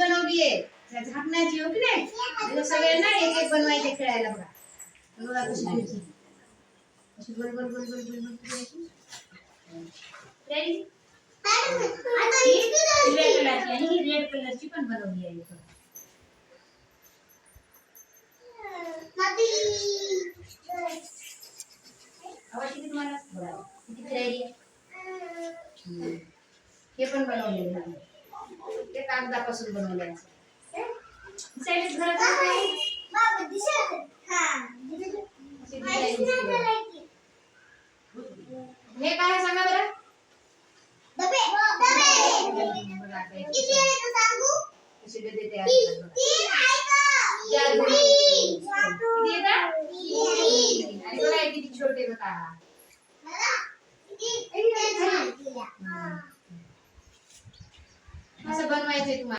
बनवली आहे झाकणाची हो की नाही सगळ्यांना एक एक बनवायचे खेळायला बघा बघा कशी बनवली अशी गोल गोल गोल गोल गोल गोल करायची रेडी रेड कलरची पण बनवली आहे आवाज किती तुम्हाला किती रेडी हे पण बनवलेलं आहे ते कागदापासून बनवलेलं आहे साईड घरात बाबा दिसत हे काय सांगा बरं डबे किती आहे ते सांगू कसे डबे तयार करतात 3 आहे का किती येतात 3 आणि बघा किती छोटे बघा असं बनवायचंय तुम्हाला